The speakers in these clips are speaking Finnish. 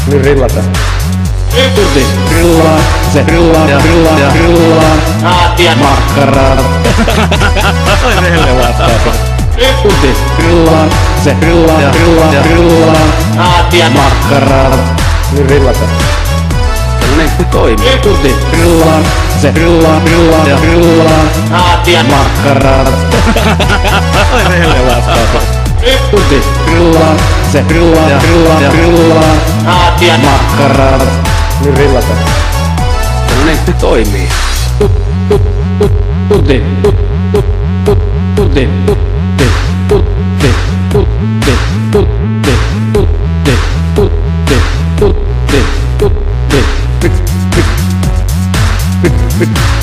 Nyt rillata. Tuti grillaa, se grillaa ja grillaa ja grillaa. Aatian Makkarat. Oi rehelle vastaapa. Tuti grillaa, se grillaa ja grillaa ja grillaa. Aatian Makkarat. Nyt rillata. Tällainen se toimii. Tuti grillaa, se grillaa, grillaa ja grillaa. Aatian Makkarat. Oi rehelle vastaapa. Tuti grillaa, se grillaa ja grillaa ja grillaa. Aatian Makkarat. Nyt rillata. Tällainen se toimii. Tuti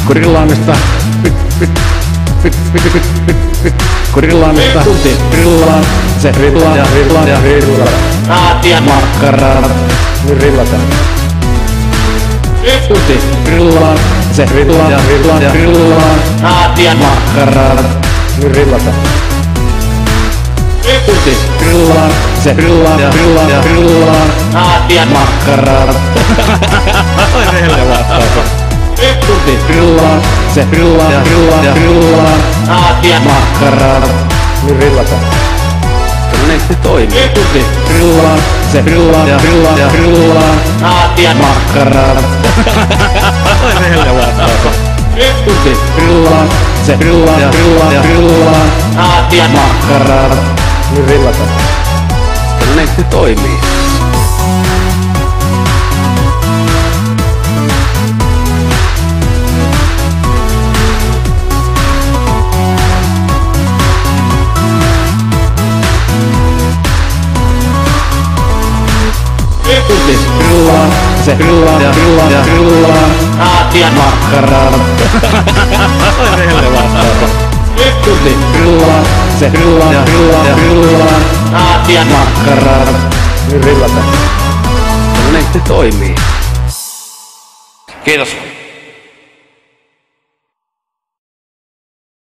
Grillaamista. Grillaamista. Grillaa. Se grillaa ja grillaa ja grillaa. Aatian Makkarat. Nyt rillata. Tuti grillaa. Se grillaa ja grillaa ja grillaa. Aatian Makkarat. Nyt rillata. Tuti grillaa. Se grillaa ja grillaa ja grillaa. Aatian Makkarat. Oi rehelle vastaapa. Tuti grillaa. Se grillaa ja grillaa ja grillaa. Aatian Makkarat. Nyt rillata. Tällainen se toimii. Tuti grillaa. Se grillaa ja grillaa ja grillaa. Aatian Makkarat. Oi rehelle vastaapa. Tuti grillaa. Se grillaa ja grillaa ja grillaa. Aatian Makkarat. Nyt rillata. Tällainen se toimii. Tuti grillaa. Se grillaa ja grillaa ja grillaa. Aatian Makkarat. Oi rehelle vastaapa. Tuti grillaa. Se grillaa ja grillaa ja grillaa. Aatian Makkarat. Nyt rillata. Tällainen se toimii. Kiitos.